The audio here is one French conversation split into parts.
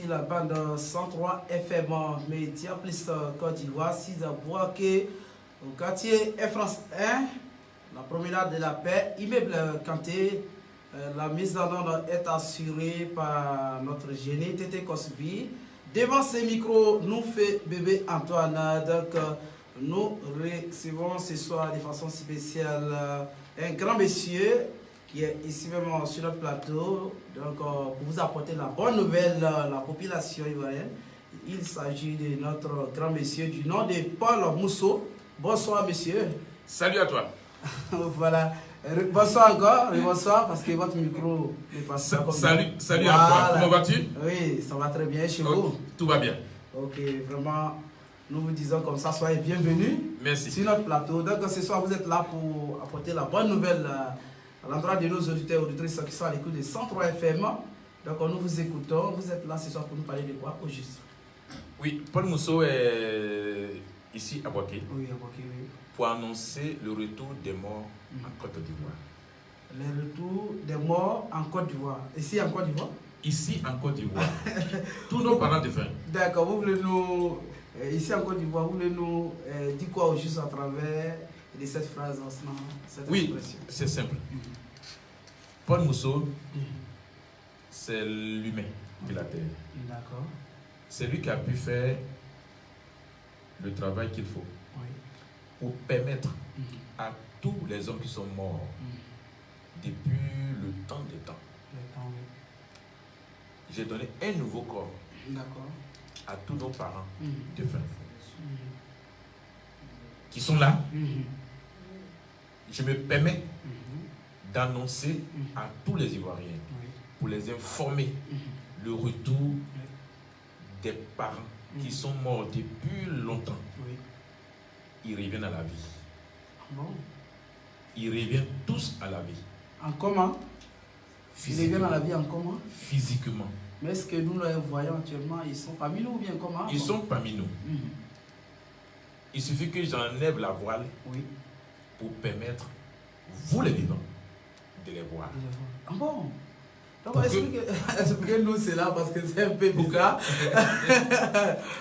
sur la bande 103 FM Média plus Côte d'Ivoire, 6 à Boaké, au quartier Air France 1, la promenade de la paix, immeuble Kanté. La mise en ordre est assurée par notre génie Tété Kosbi. Devant ces micros, nous fait bébé Antoine. Donc, nous recevons ce soir de façon spéciale un grand monsieur qui est ici même sur notre plateau. Donc, pour vous apporter la bonne nouvelle, la population ivoirienne. Il s'agit de notre grand monsieur du nom de Paul Mousseau. Bonsoir, monsieur. Salut à toi. Voilà. Bonsoir encore, et bonsoir, parce que votre micro ne passe pas comme Salut voilà. À toi, comment vas-tu? Oui, ça va très bien chez vous. Tout va bien. Ok, vraiment, nous vous disons comme ça, soyez bienvenus. Merci. Sur notre plateau. Donc ce soir, vous êtes là pour apporter la bonne nouvelle à l'endroit de nos auditeurs et auditrices qui sont à l'écoute de 103 FM. Donc nous vous écoutons. Vous êtes là ce soir pour nous parler de quoi au juste? Oui, Paul Mousseau est ici à Boaké. Oui, à Boaké, oui. Pour annoncer le retour des morts en Côte d'Ivoire. Le retour des morts en Côte d'Ivoire. Ici en Côte d'Ivoire? Ici en Côte d'Ivoire. Tous nos parents défunts. D'accord, vous voulez nous, ici en Côte d'Ivoire, vous voulez nous dire quoi au juste à travers de cette phrase, cette oui, expression? c'est simple. Paul Mousseau, c'est l'humain de la terre. D'accord. C'est lui qui a pu faire le travail qu'il faut. Pour permettre à tous les hommes qui sont morts depuis le temps des temps. J'ai donné un nouveau corps à tous nos parents défunts qui sont là. Je me permets d'annoncer à tous les Ivoiriens pour les informer le retour des parents qui sont morts depuis longtemps. Ils reviennent à la vie. Bon. Ils reviennent tous à la vie. En comment? Ils reviennent à la vie en comment? Physiquement. Mais est-ce que nous les voyons actuellement, ils sont parmi nous ou bien comment? Ils sont parmi nous. Il suffit que j'enlève la voile pour permettre, vous les vivants, de les voir. Ah bon? Donc expliquez-nous cela parce que c'est un peu bizarre.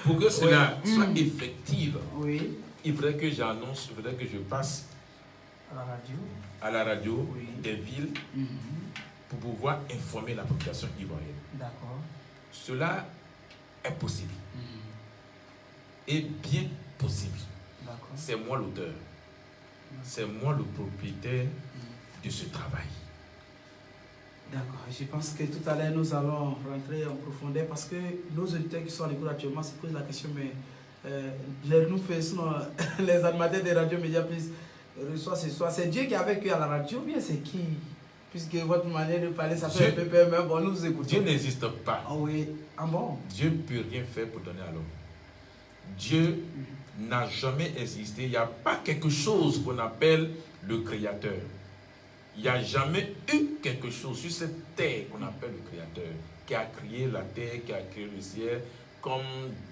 Pour que cela soit effectif. Oui. Il faudrait que j'annonce, il faudrait que je passe à la radio des villes pour pouvoir informer la population ivoirienne. D'accord. Cela est possible. Et bien possible. C'est moi l'auteur. C'est moi le propriétaire de ce travail. D'accord. Je pense que tout à l'heure, nous allons rentrer en profondeur parce que nos auditeurs qui sont à l'écoute actuellement se posent la question, mais nous faisons les animateurs des radios Média Plus reçoivent ce soir. C'est Dieu qui est avec eux à la radio ou bien c'est qui? Puisque votre manière de parler, ça fait un peu peur, mais bon, nous vous écoutons. Dieu n'existe pas. Ah oui. Ah bon? Dieu ne peut rien faire pour donner à l'homme. Dieu n'a jamais existé. Il n'y a pas quelque chose qu'on appelle le Créateur. Il n'y a jamais eu quelque chose sur cette terre qu'on appelle le Créateur, qui a créé la terre, qui a créé le ciel, comme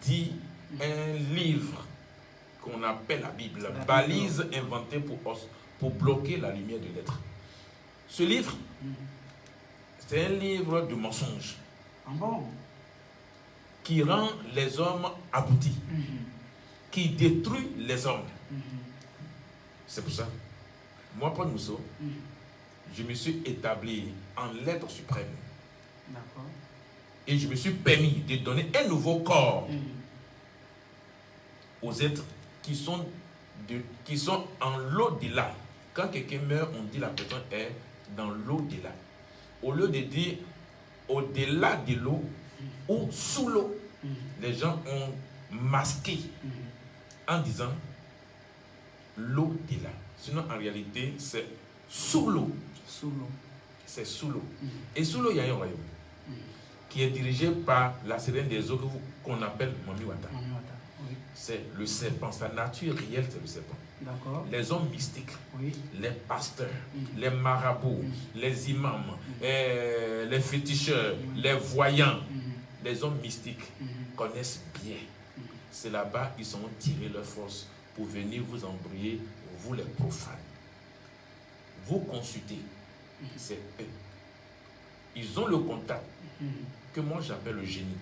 dit un livre qu'on appelle la Bible, la balise inventée pour bloquer la lumière de l'être. Ce livre, c'est un livre de mensonges qui rend les hommes aboutis, qui détruit les hommes. C'est pour ça, moi, Paul Mousseau, je me suis établi en lettres suprêmes. Et je me suis permis de donner un nouveau corps aux êtres qui sont en l'au-delà. Quand quelqu'un meurt, on dit la personne est dans l'au-delà. Au lieu de dire au-delà de l'eau ou sous l'eau, les gens ont masqué en disant l'au-delà. Sinon, en réalité, c'est sous l'eau. C'est sous l'eau. Et sous l'eau, il y a un royaume qui est dirigé par la sirène des eaux qu'on appelle Mami Wata. C'est le serpent. Sa nature réelle, c'est le serpent. Les hommes mystiques, les pasteurs, les marabouts, les imams, les féticheurs, les voyants, les hommes mystiques connaissent bien. C'est là-bas qu'ils sont tirés leur force pour venir vous embrouiller, vous les profanes. Vous consultez, c'est eux. Ils ont le contact que moi j'appelle le génie.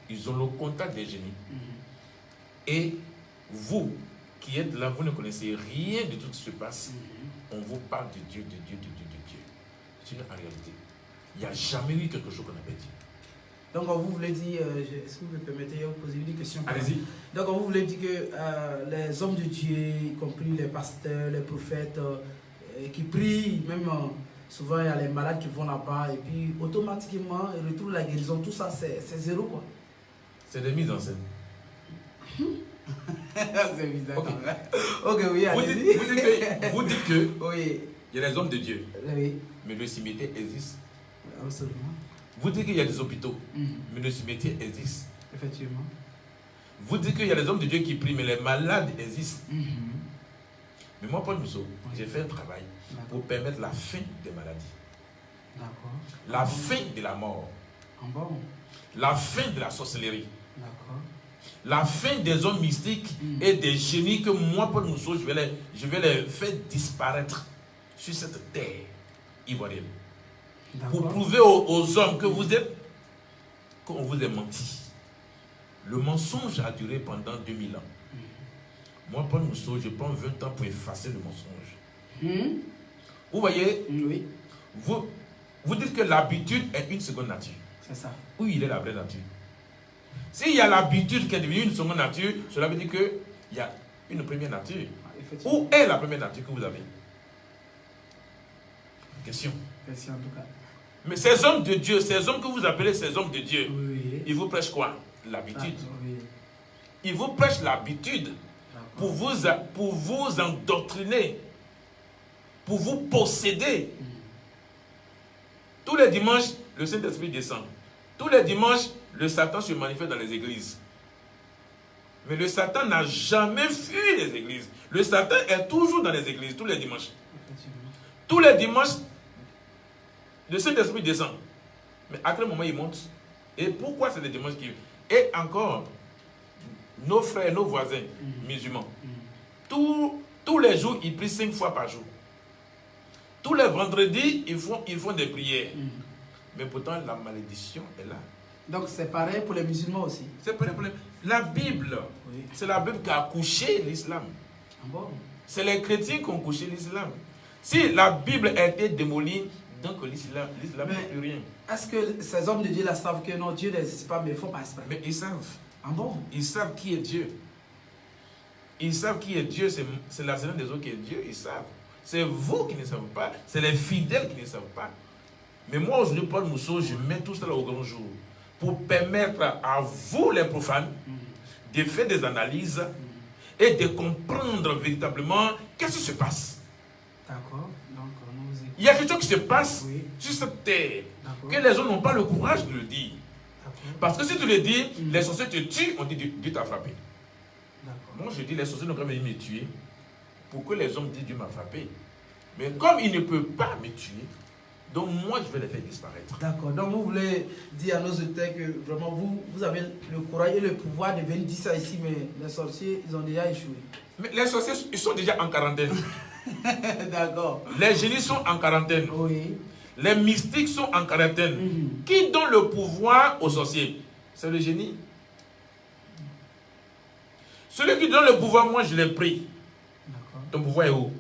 ils ont le contact des génies. Et vous qui êtes là, vous ne connaissez rien de tout ce qui se passe. On vous parle de Dieu, de Dieu, de Dieu, de Dieu. C'est une réalité. Il n'y a jamais eu quelque chose qu'on avait dit. Donc, vous voulez dire, est-ce que vous me permettez de vous poser une question? Allez-y. Donc, vous voulez dire que les hommes de Dieu, y compris les pasteurs, les prophètes, qui prient, même souvent il y a les malades qui vont là-bas, et puis automatiquement ils retrouvent la guérison, tout ça c'est zéro quoi. C'est des mises en scène. C'est bizarre. Ok, ok, oui, allez-y. Vous dites que oui. Il y a les hommes de Dieu, Oui. mais le cimetière existe. Absolument. Vous dites qu'il y a des hôpitaux, mais le cimetière existe. Effectivement. Vous dites qu'il y a des hommes de Dieu qui prient, mais les malades existent. Mais moi, Paul Mousseau, j'ai fait un travail pour permettre la fin des maladies. D'accord. La fin de la mort. Bon. La fin de la sorcellerie. D'accord. La fin des hommes mystiques et des génies que moi, Paul Mousseau, je vais les faire disparaître sur cette terre ivoirienne. Pour prouver aux hommes que vous êtes, qu'on vous a menti. Le mensonge a duré pendant 2000 ans. Moi, Paul Mousseau, je prends 20 ans pour effacer le mensonge. Vous voyez, vous dites que l'habitude est une seconde nature. C'est ça. Où il est la vraie nature? S'il y a l'habitude qui est devenue une seconde nature, cela veut dire qu'il y a une première nature. Où est la première nature que vous avez? Question. Question en tout cas. Mais ces hommes de Dieu, ces hommes que vous appelez ces hommes de Dieu, ils vous prêchent quoi? L'habitude. Ils vous prêchent l'habitude pour vous endoctriner, pour vous posséder. Tous les dimanches, le Saint-Esprit descend. Tous les dimanches, le Satan se manifeste dans les églises. Mais le Satan n'a jamais fui les églises. Le Satan est toujours dans les églises, tous les dimanches. Tous les dimanches, le Saint-Esprit descend. Mais à quel moment il monte? Et pourquoi c'est les dimanches qui... Et encore, nos frères, nos voisins musulmans, tous les jours, ils prient 5 fois par jour. Tous les vendredis, ils font des prières. Mais pourtant, la malédiction est là. Donc c'est pareil pour les musulmans aussi. C'est pareil pour les... La Bible, c'est la Bible qui a couché l'islam. C'est les chrétiens qui ont couché l'islam. Si la Bible a été démolie, donc l'islam n'est plus rien. Est-ce que ces hommes de Dieu là savent que non, Dieu n'existe pas, mais ils font pas exprès? Mais ils savent. Ah bon? Ils savent qui est Dieu. Ils savent qui est Dieu, c'est la Seigneur des autres qui est Dieu, ils savent. C'est vous qui ne savez pas, c'est les fidèles qui ne savent pas. Mais moi, aujourd'hui, Paul Mousseau, je mets tout cela au grand jour pour permettre à vous, les profanes, de faire des analyses et de comprendre véritablement qu'est-ce qui se passe. D'accord. Il y a quelque chose qui se passe sur cette terre que les gens n'ont pas le courage de le dire. Parce que si tu le dis, les sorciers te tuent, on dit Dieu t'a frappé. Moi, je dis les sorciers n'ont pas venir me tuer pour que les hommes disent Dieu m'a frappé. Mais comme ils ne peuvent pas me tuer, donc moi, je vais les faire disparaître. D'accord. Donc vous voulez dire à nos auditeurs que vraiment vous avez le courage et le pouvoir de venir dire ça ici, mais les sorciers, ils ont déjà échoué. Mais les sorciers, ils sont déjà en quarantaine. D'accord. Les génies sont en quarantaine. Oui. Les mystiques sont en quarantaine. Qui donne le pouvoir aux sorciers? C'est le génie. Celui qui donne le pouvoir, moi je l'ai pris. Ton pouvoir est où?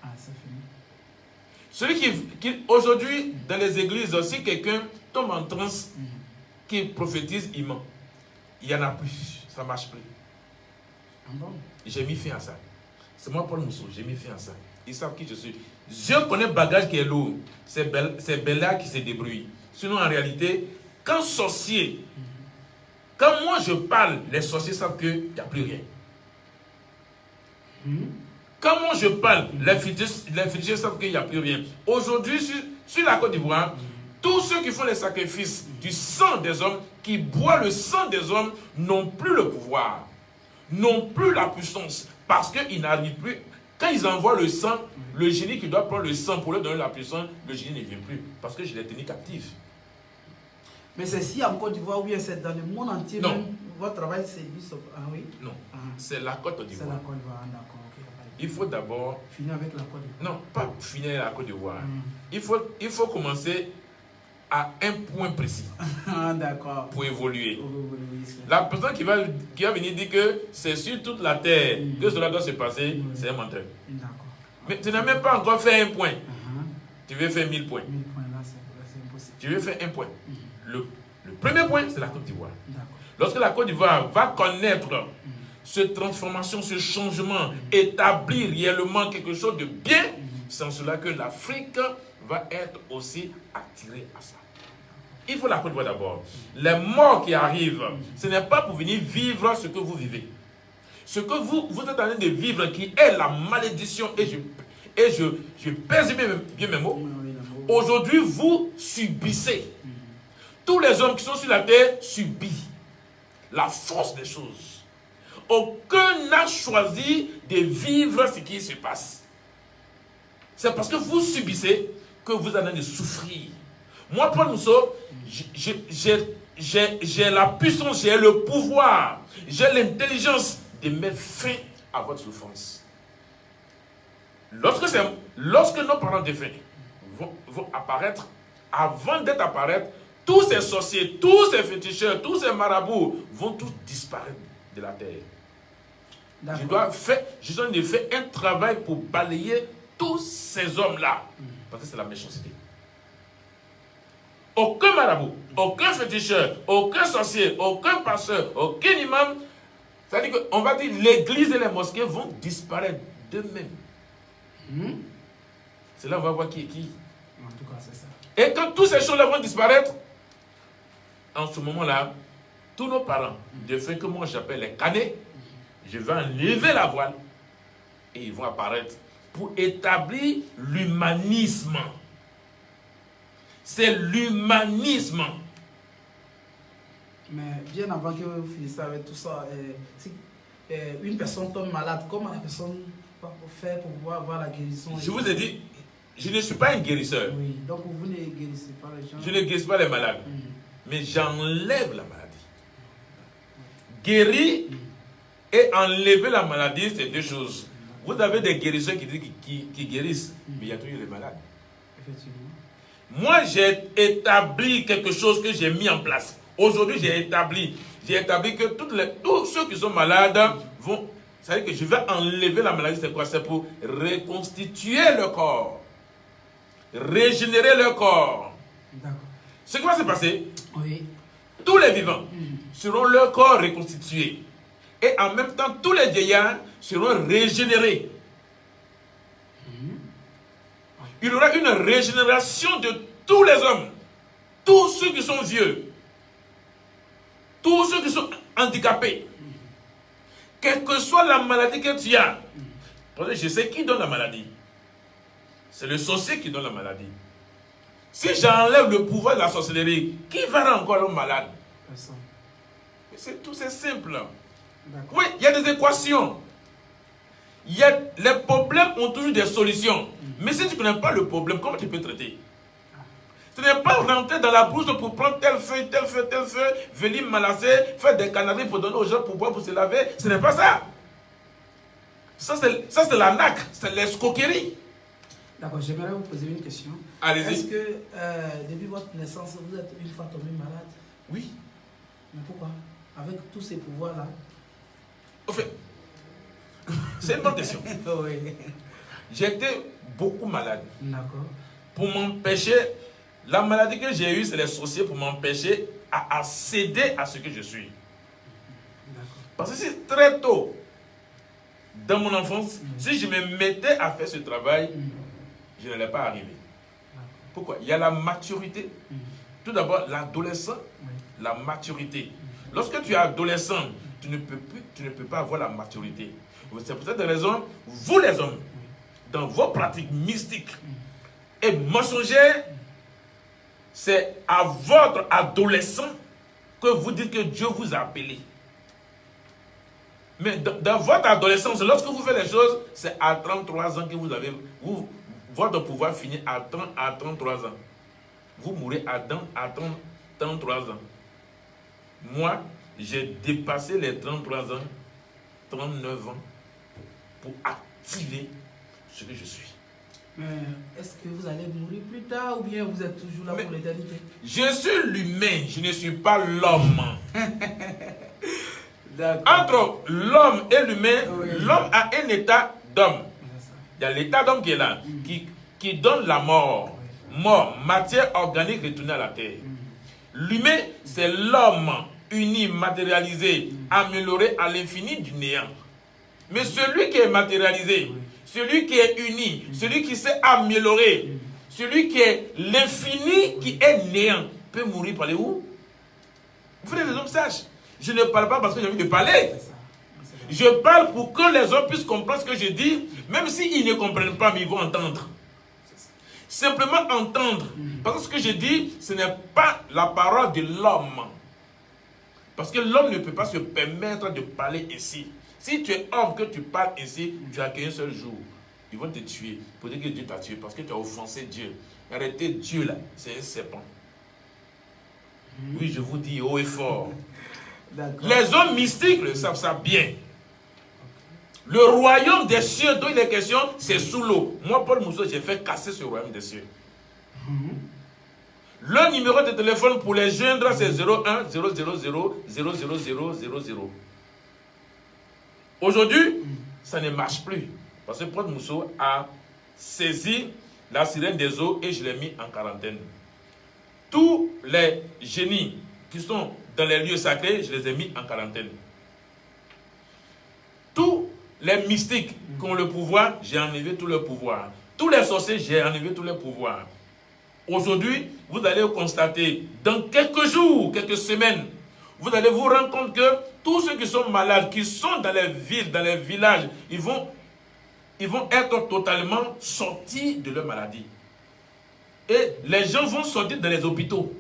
Ah, c'est fini. Celui qui aujourd'hui, dans les églises, si quelqu'un tombe en transe, qui prophétise, il ment. Il n'y en a plus. Ça ne marche plus. Ah bon? J'ai mis fin à ça. C'est moi, Paul Mousseau, j'ai mis fin à ça. Ils savent qui je suis. Je connais le bagage qui est lourd. C'est Bella qui se débrouille. Sinon, en réalité, quand sorcier, quand moi je parle, les sorciers savent qu'il n'y a plus rien. Quand moi je parle, les féticheurs savent qu'il n'y a plus rien. Aujourd'hui, sur la Côte d'Ivoire, tous ceux qui font les sacrifices du sang des hommes, qui boivent le sang des hommes, n'ont plus le pouvoir, n'ont plus la puissance, parce qu'ils n'arrivent plus. Quand ils envoient le sang, le génie qui doit prendre le sang pour leur donner la puissance, le génie ne vient plus, parce que je l'ai tenu captif. Mais c'est si en Côte d'Ivoire ou bien c'est dans le monde entier, non. Même votre travail c'est lui. Ah oui? Non, c'est la Côte d'Ivoire. C'est la Côte d'Ivoire, d'accord. Il faut d'abord... Finir avec la Côte d'Ivoire. Non, pas finir la Côte d'Ivoire. Il faut commencer à un point précis. D'accord. Pour évoluer. La personne qui va venir dire que c'est sur toute la terre que cela doit se passer, c'est un menteur. Mais tu n'as même pas encore fait un point. Tu veux faire 1000 points. 1000 points là, c'est impossible. Tu veux faire un point. Le premier point, c'est la Côte d'Ivoire. Lorsque la Côte d'Ivoire va connaître cette transformation, ce changement, établir réellement quelque chose de bien, c'est en cela que l'Afrique va être aussi attirée à ça. Il faut la Côte d'Ivoire d'abord. Les morts qui arrivent, ce n'est pas pour venir vivre ce que vous vivez. Ce que vous êtes en train de vivre, qui est la malédiction, et je pèse bien mes mots. Aujourd'hui, vous subissez. Tous les hommes qui sont sur la terre subissent la force des choses. Aucun n'a choisi de vivre ce qui se passe. C'est parce que vous subissez que vous en avez de souffrir. Moi, Paul Mousseau, j'ai la puissance, j'ai le pouvoir, j'ai l'intelligence de mettre fin à votre souffrance. Lorsque nos parents défunts vont apparaître, avant d'être apparaître, tous ces sorciers, tous ces féticheurs, tous ces marabouts vont tous disparaître de la terre. Je dois faire un travail pour balayer tous ces hommes-là. Parce que c'est la méchanceté. Aucun marabout, aucun féticheur, aucun sorcier, aucun pasteur, aucun imam. C'est-à-dire qu'on va dire l'église et les mosquées vont disparaître d'eux-mêmes. C'est là qu'on va voir qui est qui. En tout cas, c'est ça. Et quand toutes ces choses-là vont disparaître, en ce moment-là, tous nos parents, de fait que moi j'appelle les canets, je vais enlever la voile et ils vont apparaître pour établir l'humanisme. C'est l'humanisme. Mais bien avant que vous finissiez avec tout ça, si une personne tombe malade, comment la personne va faire pour pouvoir avoir la guérison? Je vous ai dit, je ne suis pas un guérisseur. Oui, donc vous ne guérissez pas les gens. Je ne guéris pas les malades. Mais j'enlève la maladie. Guérir et enlever la maladie, c'est deux choses. Vous avez des guérisseurs qui guérissent, mais il y a toujours les malades. Effectivement. Moi, j'ai établi quelque chose que j'ai mis en place. Aujourd'hui, j'ai établi que tous ceux qui sont malades vont... C'est-à-dire que je vais enlever la maladie, c'est quoi? C'est pour reconstituer le corps. Régénérer le corps. D'accord. Ce qui va se passer, oui, tous les vivants seront leur corps reconstitués. Et en même temps, tous les vieillards seront régénérés. Il y aura une régénération de tous les hommes. Tous ceux qui sont vieux. Tous ceux qui sont handicapés. Quelle que soit la maladie que tu as. Parce que je sais qui donne la maladie. C'est le sorcier qui donne la maladie. Si j'enlève le pouvoir de la sorcellerie, qui va rendre encore l'homme malade? Personne. C'est simple. Oui, il y a des équations. Les problèmes ont toujours des solutions. Mais si tu ne connais pas le problème, comment tu peux traiter? Ce n'est pas rentrer dans la bourse pour prendre telle feuille, venir malasser, faire des canaries pour donner aux gens pour boire, pour se laver. Ce n'est pas ça. Ça, c'est l'arnaque, c'est l'escroquerie. D'accord, j'aimerais vous poser une question. Allez-y. Est-ce que depuis votre naissance, vous êtes une fois tombé malade? Oui. Mais pourquoi? Avec tous ces pouvoirs-là? En fait, c'est une bonne question. Oui. J'étais beaucoup malade. D'accord. Pour m'empêcher, la maladie que j'ai eue, c'est les sorciers pour m'empêcher à céder à ce que je suis. Parce que c'est très tôt, dans mon enfance, si je me mettais à faire ce travail, je n'allais pas arriver. Pourquoi? Il y a la maturité. Tout d'abord, l'adolescent, la maturité. Lorsque tu es adolescent, tu ne peux pas avoir la maturité. C'est pour cette raison, vous les hommes, dans vos pratiques mystiques et mensongères, c'est à votre adolescent que vous dites que Dieu vous a appelé. Mais dans votre adolescence, lorsque vous faites les choses, c'est à 33 ans que vous avez... votre pouvoir finit à 33 ans. Vous mourrez à 33 ans. Moi, j'ai dépassé les 33 ans, 39 ans, pour activer ce que je suis. Est-ce que vous allez mourir plus tard ou bien vous êtes toujours là pour l'éternité? Je suis l'humain, je ne suis pas l'homme. Entre l'homme et l'humain, l'homme a un état d'homme. Il y a l'état d'homme qui est là, qui donne la mort. Mort, matière organique retournée à la terre. L'humain, c'est l'homme uni, matérialisé, amélioré à l'infini du néant. Mais celui qui est matérialisé, celui qui est uni, celui qui s'est amélioré, celui qui est l'infini qui est néant, peut mourir par les où? Vous voulez que les hommes sachent. Je ne parle pas parce que j'ai envie de parler. Je parle pour que les hommes puissent comprendre ce que je dis, même s'ils ne comprennent pas, mais ils vont entendre. Simplement entendre. Parce que ce que je dis, ce n'est pas la parole de l'homme. Parce que l'homme ne peut pas se permettre de parler ici. Si tu es homme, que tu parles ici, tu as qu'un seul jour. Ils vont te tuer. Pour dire que Dieu t'a tué. Parce que tu as offensé Dieu. Arrêtez Dieu là. C'est un serpent. Oui, je vous dis haut et fort. Les hommes mystiques le savent ça bien. Le royaume des cieux dont il est question, c'est sous l'eau. Moi, Paul Mousseau, j'ai fait casser ce royaume des cieux. Le numéro de téléphone pour les joindre, c'est 01 000 000. Aujourd'hui, ça ne marche plus. Parce que Paul Mousseau a saisi la sirène des eaux et je l'ai mis en quarantaine. Tous les génies qui sont dans les lieux sacrés, je les ai mis en quarantaine. Tous les mystiques qui ont le pouvoir, j'ai enlevé tout leur pouvoir. Tous les sorciers, j'ai enlevé tous leurs pouvoirs. Aujourd'hui, vous allez constater, dans quelques jours, quelques semaines, vous allez vous rendre compte que tous ceux qui sont malades, qui sont dans les villes, dans les villages, ils vont être totalement sortis de leur maladie. Et les gens vont sortir dans les hôpitaux.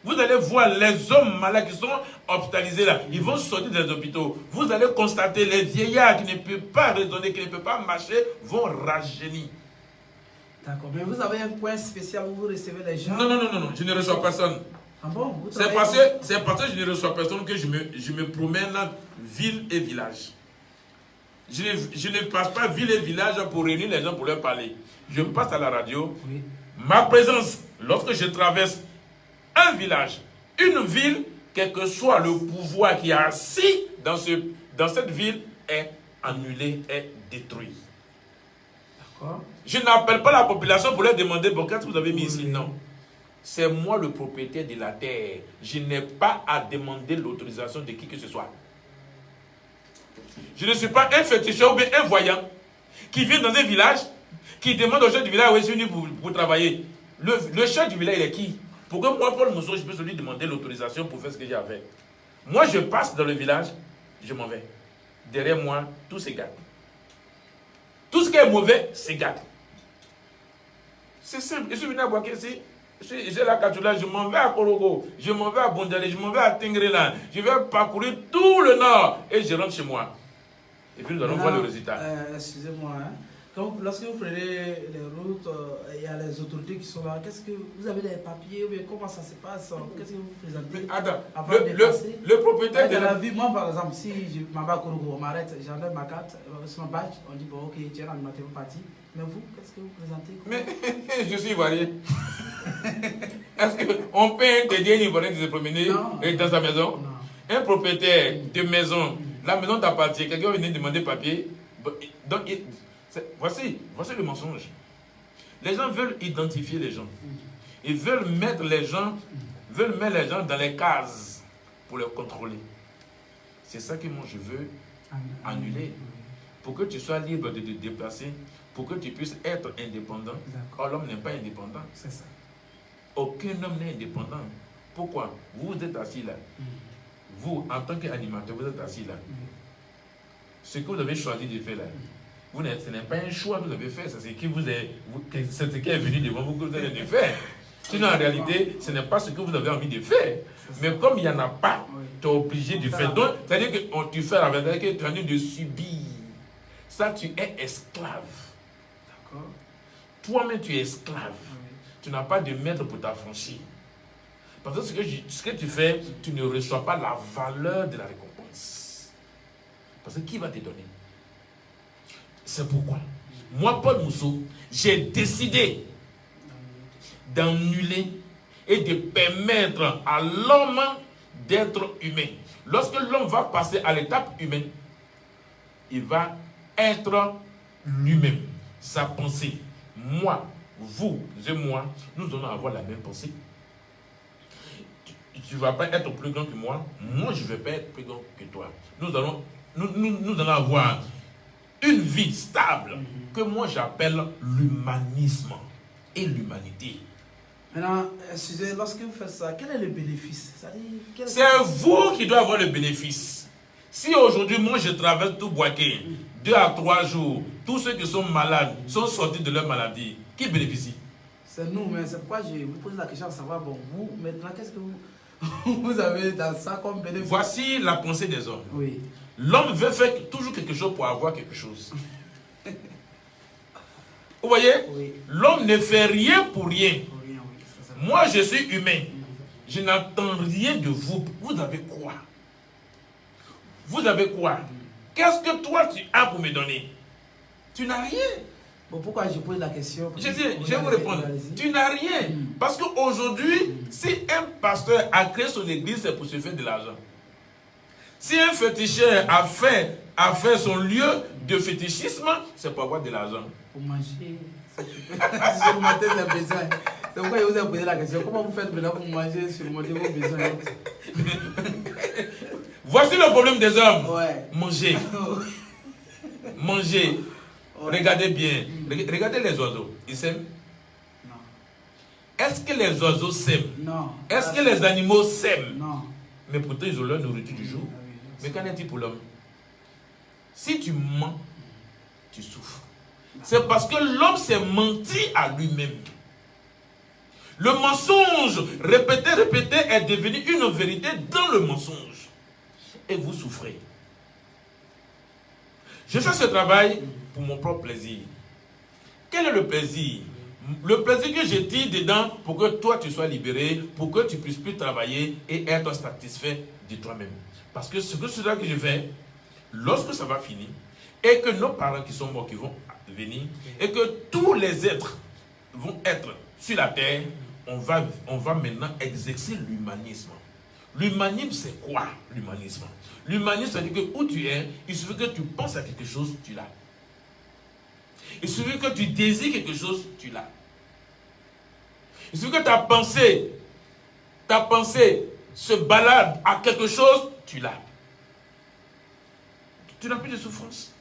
Vous allez voir les hommes malades qui sont hospitalisés là, ils vont sortir des hôpitaux. Vous allez constater les vieillards qui ne peuvent pas raisonner, qui ne peuvent pas marcher, vont rajeunir. D'accord, mais vous avez un point spécial où vous recevez les gens? Non, je ne reçois personne. Ah bon? C'est parce que je ne reçois personne que je me promène ville et village. Je ne passe pas ville et village pour réunir les gens pour leur parler. Je passe à la radio. Oui. Ma présence, lorsque je traverse un village, une ville, quel que soit le pouvoir qui est assis dans cette ville, est annulé, est détruit. D'accord. Je n'appelle pas la population pour leur demander bon, qu'est-ce que vous avez mis ici? Non. C'est moi le propriétaire de la terre. Je n'ai pas à demander l'autorisation de qui que ce soit. Je ne suis pas un féticheur ou bien un voyant qui vient dans un village, qui demande au chef du village où est venu pour travailler. Le chef du village, il est qui? Pour que moi, Paul Mousseau, je puisse lui demander l'autorisation pour faire ce que j'ai à faire. Moi, je passe dans le village, je m'en vais. Derrière moi, tout s'égate. Tout ce qui est mauvais s'égate. C'est simple. Je suis venu à Boaké-Si. J'ai la Katoula, je m'en vais à Korogo, je m'en vais à Bondale, je m'en vais à Tengrela, je vais parcourir tout le nord et je rentre chez moi. Et puis nous allons voir le résultat. Excusez-moi, hein. Donc lorsque vous prenez les routes, il y a les autorités qui sont là. Qu'est-ce que vous avez des papiers ou bien comment ça se passe? Qu'est-ce que vous présentez? Attends, le propriétaire de la vie, moi par exemple, si je m'en vais à Korogo, on m'arrête, j'enlève ma carte, sur ma badge, on dit bon ok, tu es un animateur parti. Mais vous, qu'est-ce que vous présentez? Mais je suis ivoirien. Est-ce qu'on peut interdire un ivoirien de se promener dans sa maison? Non. Un propriétaire de maison, la maison t'appartient, quelqu'un vient demander papier. Donc, voici le mensonge. Les gens veulent identifier les gens. Ils veulent mettre les gens dans les cases pour les contrôler. C'est ça que moi je veux annuler. Pour que tu sois libre de te déplacer, pour que tu puisses être indépendant. Or, l'homme n'est pas indépendant. C'est ça. Aucun homme n'est indépendant. Pourquoi? Vous êtes assis là. Vous, en tant qu'animateur, vous êtes assis là. Ce que vous avez choisi de faire là, ce n'est pas un choix que vous avez fait, c'est ce qui est venu devant vous que vous avez faire. Sinon, en réalité, ce n'est pas ce que vous avez envie de faire. Mais comme il n'y en a pas, tu es obligé de faire. Donc, c'est-à-dire que tu fais la vérité, que tu es en train de subir. Ça, tu es esclave. D'accord? Toi-même, tu es esclave. Tu n'as pas de maître pour t'affranchir. Parce que ce que tu fais, tu ne reçois pas la valeur de la récompense. Parce que qui va te donner? C'est pourquoi Moi, Paul Mousseau, j'ai décidé d'annuler et de permettre à l'homme d'être humain. Lorsque l'homme va passer à l'étape humaine, il va être lui-même, sa pensée. Moi, vous et moi, nous allons avoir la même pensée. Tu ne vas pas être plus grand que moi, moi je ne vais pas être plus grand que toi. Nous allons avoir une vie stable que moi j'appelle l'humanisme et l'humanité. Maintenant, excusez, lorsque vous faites ça, quel est le bénéfice? C'est vous qui devez avoir le bénéfice. Si aujourd'hui, moi je traverse tout Boaké, 2 à 3 jours, tous ceux qui sont malades sont sortis de leur maladie, qui bénéficie? C'est nous, mais c'est pourquoi je vous pose la question de savoir, bon, vous, maintenant, qu'est-ce que vous avez dans ça comme bénéfice? Voici la pensée des hommes. Oui. L'homme veut faire toujours quelque chose pour avoir quelque chose. Vous voyez? Oui. L'homme ne fait rien pour rien. Pour rien, oui. Ça, Moi, je suis humain. Je n'attends rien de vous. Vous avez quoi? Vous avez quoi? Qu'est-ce que toi tu as pour me donner? Tu n'as rien. Bon, pourquoi je pose la question? Je vais vous répondre. Tu n'as rien. Parce qu'aujourd'hui, si un pasteur a créé son église, c'est pour se faire de l'argent. Si un féticheur a fait son lieu de fétichisme, c'est pour avoir de l'argent. Pour manger. Surmonter ses besoins. C'est pourquoi je vous ai posé la question. Comment vous faites maintenant pour manger, surmonter vos besoins? Voici le problème des hommes. Ouais. Manger. Manger. Ouais. Regardez bien. Regardez les oiseaux. Ils s'aiment? Non. Est-ce que les oiseaux s'aiment? Non. Est-ce que les animaux s'aiment? Non. Mais pourtant, ils ont leur nourriture du jour. Mais qu'en est-il pour l'homme? Si tu mens, tu souffres. C'est parce que l'homme s'est menti à lui-même. Le mensonge répété est devenu une vérité dans le mensonge. Et vous souffrez. Je fais ce travail pour mon propre plaisir. Quel est le plaisir? Le plaisir que je tire dedans pour que toi tu sois libéré, pour que tu puisses plus travailler et être satisfait de toi-même. Parce que c'est ça que je fais, lorsque ça va finir, et que nos parents qui sont morts, qui vont venir, et que tous les êtres vont être sur la terre, on va maintenant exercer l'humanisme. L'humanisme, c'est quoi l'humanisme? L'humanisme, c'est-à-dire que où tu es, il suffit que tu penses à quelque chose, tu l'as. Il suffit que tu désires quelque chose, tu l'as. Il suffit que ta pensée se balade à quelque chose, tu l'as. Tu n'as plus de souffrance.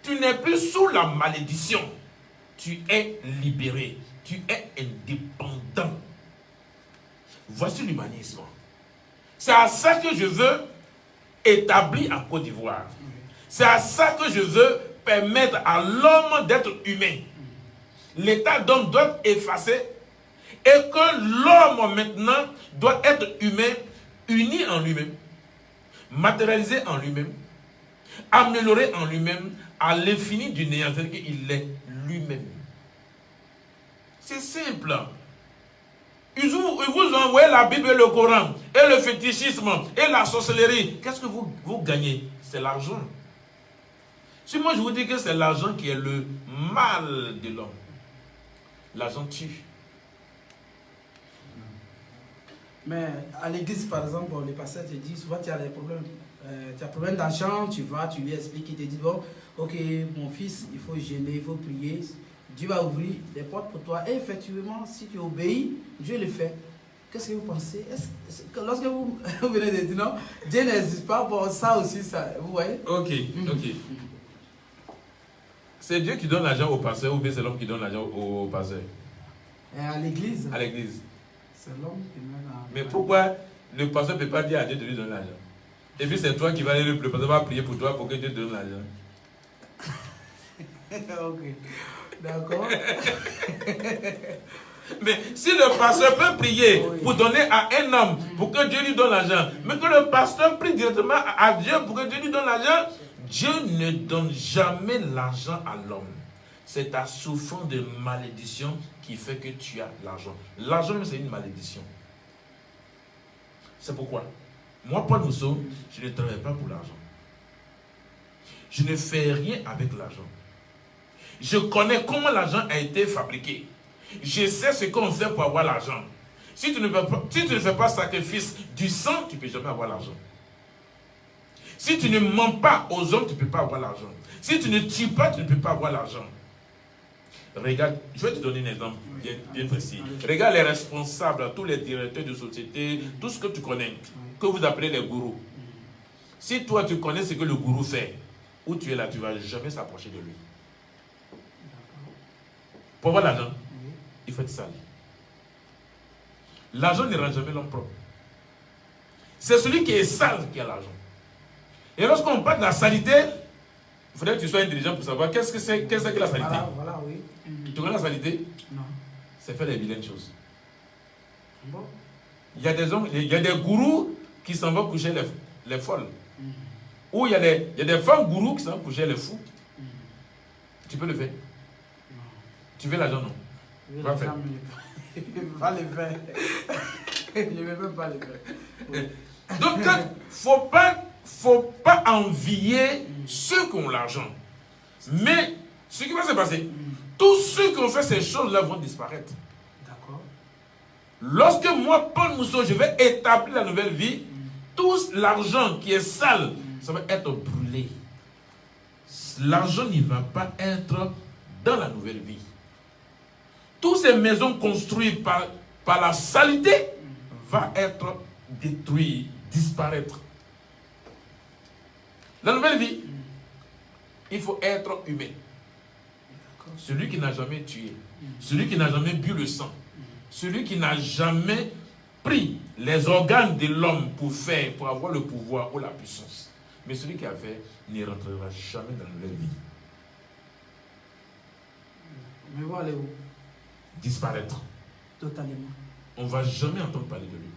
Tu n'es plus sous la malédiction. Tu es libéré. Tu es indépendant. Voici l'humanisme. C'est à ça que je veux établir en Côte d'Ivoire. C'est à ça que je veux permettre à l'homme d'être humain. L'état d'homme doit être effacé et que l'homme maintenant doit être humain, uni en lui-même, matérialisé en lui-même, amélioré en lui-même, à l'infini du néant, c'est-à-dire qu'il est lui-même. C'est simple. Ils vous envoient la Bible et le Coran, et le fétichisme, et la sorcellerie. Qu'est-ce que vous gagnez? C'est l'argent. Si moi je vous dis que c'est l'argent qui est le mal de l'homme, l'argent tue. Mais à l'église, par exemple, les pasteurs te disent, souvent tu as des problèmes. Tu as un problème d'argent, tu vas, tu lui expliques, il te dit, bon, ok, mon fils, il faut jeûner, il faut prier. Dieu va ouvrir des portes pour toi. Et effectivement, si tu obéis, Dieu le fait. Qu'est-ce que vous pensez? Lorsque vous venez de dire non, Dieu n'existe pas, bon, ça aussi, ça, vous voyez? Ok. C'est Dieu qui donne l'argent au pasteur ou bien c'est l'homme qui donne l'argent au pasteur? À l'église. À l'église. C'est l'homme qui met l'argent. Mais pourquoi le pasteur ne peut pas dire à Dieu de lui donner l'argent? Et puis c'est toi qui vas aller, le pasteur va prier pour toi pour que Dieu te donne l'argent. Ok. D'accord. Mais si le pasteur peut prier pour donner à un homme pour que Dieu lui donne l'argent, mais que le pasteur prie directement à Dieu pour que Dieu lui donne l'argent, Dieu ne donne jamais l'argent à l'homme. C'est ta souffrance de malédiction qui fait que tu as l'argent. L'argent, c'est une malédiction. C'est pourquoi moi, Paul Mousseau, je ne travaille pas pour l'argent. Je ne fais rien avec l'argent. Je connais comment l'argent a été fabriqué. Je sais ce qu'on fait pour avoir l'argent. Si tu ne fais pas sacrifice du sang, tu ne peux jamais avoir l'argent. Si tu ne mens pas aux hommes, tu ne peux pas avoir l'argent. Si tu ne tues pas, tu ne peux pas avoir l'argent. Regarde, je vais te donner un exemple bien précis. Regarde les responsables, tous les directeurs de société, tout ce que tu connais, que vous appelez les gourous. Si toi tu connais ce que le gourou fait, où tu es là, tu ne vas jamais s'approcher de lui. Pour avoir l'argent, il faut être sale. L'argent ne rend jamais l'homme propre. C'est celui qui est sale qui a l'argent. Et lorsqu'on parle de la saleté, il faudrait que tu sois intelligent pour savoir qu'est-ce que c'est que la saleté. Voilà, oui. Tu connais la saleté? Non. C'est faire les vilaines choses. Bon. Il y a des gourous qui s'en vont coucher les folles. Ou il y a des femmes gourous qui s'en vont coucher les fous. Tu peux le faire? Non. Tu veux l'argent, non? Va faire. Pas les faire. Je ne veux même pas les faire. Donc, il ne faut pas envier ceux qui ont l'argent. Mais, ce qui va se passer, tous ceux qui ont fait ces choses-là vont disparaître. D'accord. Lorsque moi, Paul Mousseau, je vais établir la nouvelle vie, tout l'argent qui est sale, ça va être brûlé. L'argent n'y va pas être dans la nouvelle vie. Toutes ces maisons construites par la saleté vont être détruites, disparaître. La nouvelle vie, il faut être humain. Celui qui n'a jamais tué, celui qui n'a jamais bu le sang, celui qui n'a jamais pris les organes de l'homme pour avoir le pouvoir ou la puissance. Mais celui qui a fait n'y rentrera jamais dans la nouvelle vie. Mais vous allez où? Disparaître. Totalement. On ne va jamais entendre parler de lui.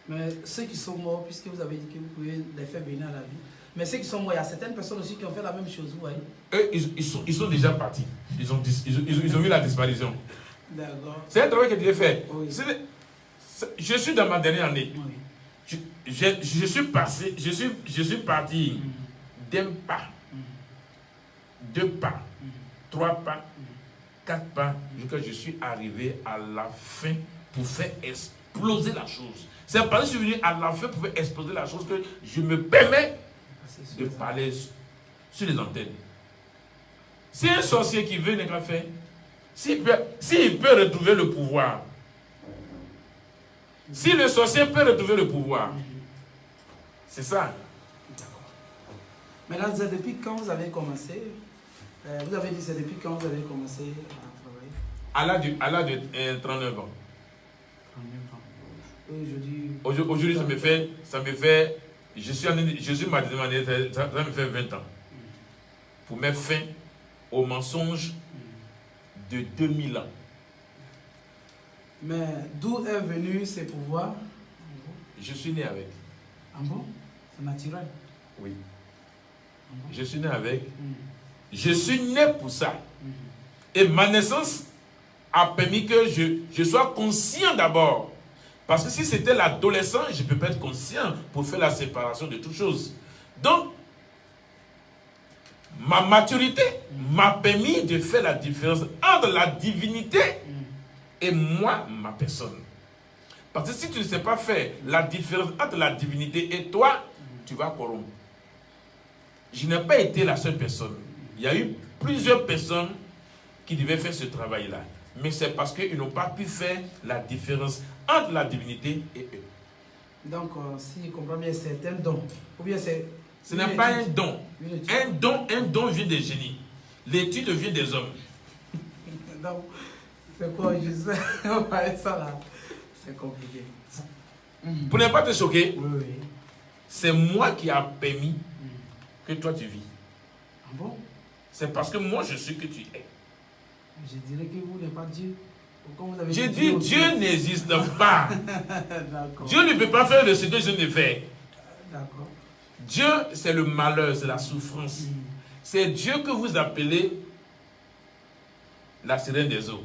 Mais ceux qui sont morts, puisque vous avez dit que vous pouvez les faire venir à la vie, mais ceux qui sont morts, il y a certaines personnes aussi qui ont fait la même chose, vous voyez. Eux, ils sont déjà partis. Ils ont vu la disparition. D'accord. C'est un travail que tu as fait. Oui. Je suis dans ma dernière année. Oui. Je suis parti d'un pas, 2 pas, 3 pas, 4 pas, jusqu'à je suis arrivé à la fin pour faire exploser la chose. C'est parce que je suis venu à la fin pour faire exploser la chose que je me permets de parler sur les antennes. Si un sorcier qui veut n'est qu'à faire, s'il peut retrouver le pouvoir, si le sorcier peut retrouver le pouvoir, c'est ça. Maintenant, c'est depuis quand vous avez commencé? Vous avez dit c'est depuis quand vous avez commencé à travailler? À l'âge de 39 ans. 39 ans. Aujourd'hui, ça me fait, je suis ma deuxième année, ça me fait 20 ans. Pour mettre fin au mensonge de 2000 ans. Mais d'où est venu ces pouvoirs? Je suis né avec. Ah bon? C'est naturel? Oui. Ah bon? Je suis né avec. Je suis né pour ça. Et ma naissance a permis que je sois conscient d'abord. Parce que si c'était l'adolescent, je ne peux pas être conscient pour faire la séparation de toutes choses. Donc, ma maturité m'a permis de faire la différence entre la divinité et moi, ma personne. Parce que si tu ne sais pas faire la différence entre la divinité et toi, tu vas corrompre. Je n'ai pas été la seule personne. Il y a eu plusieurs personnes qui devaient faire ce travail-là. Mais c'est parce qu'ils n'ont pas pu faire la différence entre la divinité et eux. Donc, si je comprends bien, c'est un don. Ou bien c'est... Ce n'est pas un don. Un don vient des génies. L'étude vient des hommes. Donc, c'est quoi, je sais, ça là, c'est compliqué. Pour ne pas te choquer, oui. C'est moi qui a permis que toi tu vis. Ah bon? C'est parce que moi je suis que tu es. Je dirais que vous n'êtes pas Dieu. J'ai dit Dieu n'existe pas. Dieu ne peut pas faire de ce que je ne fais. D'accord. Dieu, c'est le malheur, c'est la souffrance. C'est Dieu que vous appelez la sirène des eaux.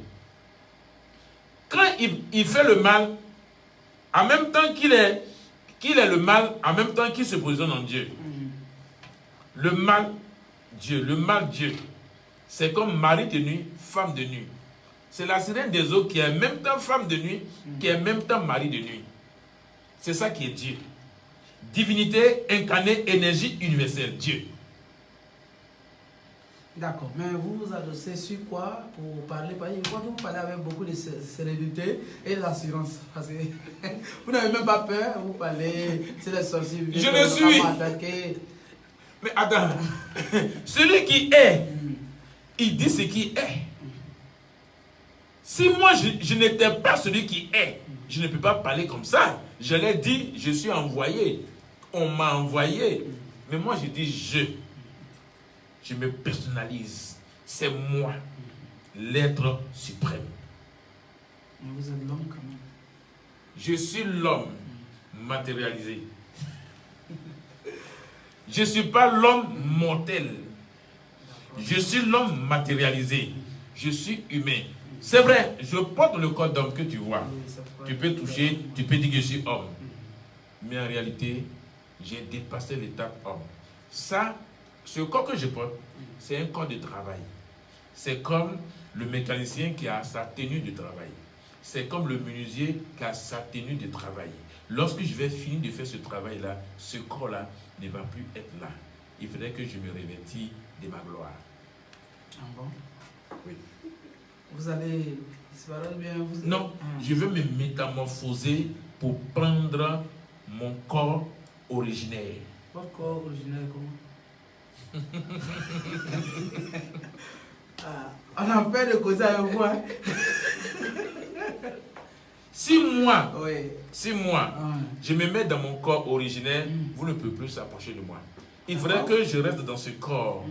Quand il fait le mal, en même temps qu'il est le mal, en même temps qu'il se positionne en Dieu. Le mal, Dieu. Le mal, Dieu. C'est comme mari de nuit, femme de nuit. C'est la sirène des eaux qui est en même temps femme de nuit, qui est en même temps mari de nuit. C'est ça qui est Dieu. Divinité incarnée, énergie universelle, Dieu. D'accord, mais vous vous adossez sur quoi pour parler? Parce que je crois que vous parlez avec beaucoup de sérénité et d'assurance. Parce que vous n'avez même pas peur, vous parlez, c'est les sorciers. Je le suis. Mais attends, celui qui est, il dit ce qui est. Si moi je n'étais pas celui qui est, je ne peux pas parler comme ça. Je l'ai dit, je suis envoyé. On m'a envoyé. Mais moi je dis je. Je me personnalise. C'est moi, l'être suprême. Mais vous êtes l'homme quand même. Je suis l'homme matérialisé. Je ne suis pas l'homme mortel. Je suis l'homme matérialisé. Je suis humain. C'est vrai, je porte le corps d'homme que tu vois. Tu peux toucher, tu peux dire que je suis homme. Mais en réalité, j'ai dépassé l'étape homme. Ça, ce corps que je porte, c'est un corps de travail. C'est comme le mécanicien qui a sa tenue de travail. C'est comme le menuisier qui a sa tenue de travail. Lorsque je vais finir de faire ce travail-là, ce corps-là ne va plus être là. Il faudrait que je me revêtisse de ma gloire. Ah bon? Oui. Vous allez disparaître bien? Non, je veux me métamorphoser pour prendre mon corps originaire. Votre corps originaire comment? On a peur de causer avec vous, hein? Si moi, oui. Je me mets dans mon corps originaire, vous ne pouvez plus s'approcher de moi. Il faudrait que je reste dans ce corps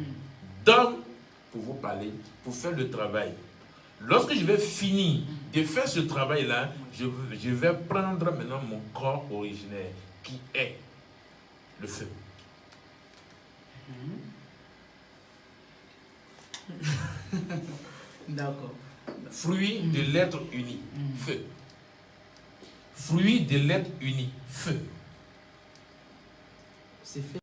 d'homme pour vous parler, pour faire le travail. Lorsque je vais finir de faire ce travail-là, je vais prendre maintenant mon corps originaire, qui est le feu. D'accord. Fruit de l'être uni, feu. Fruit de l'être uni, feu. C'est fait.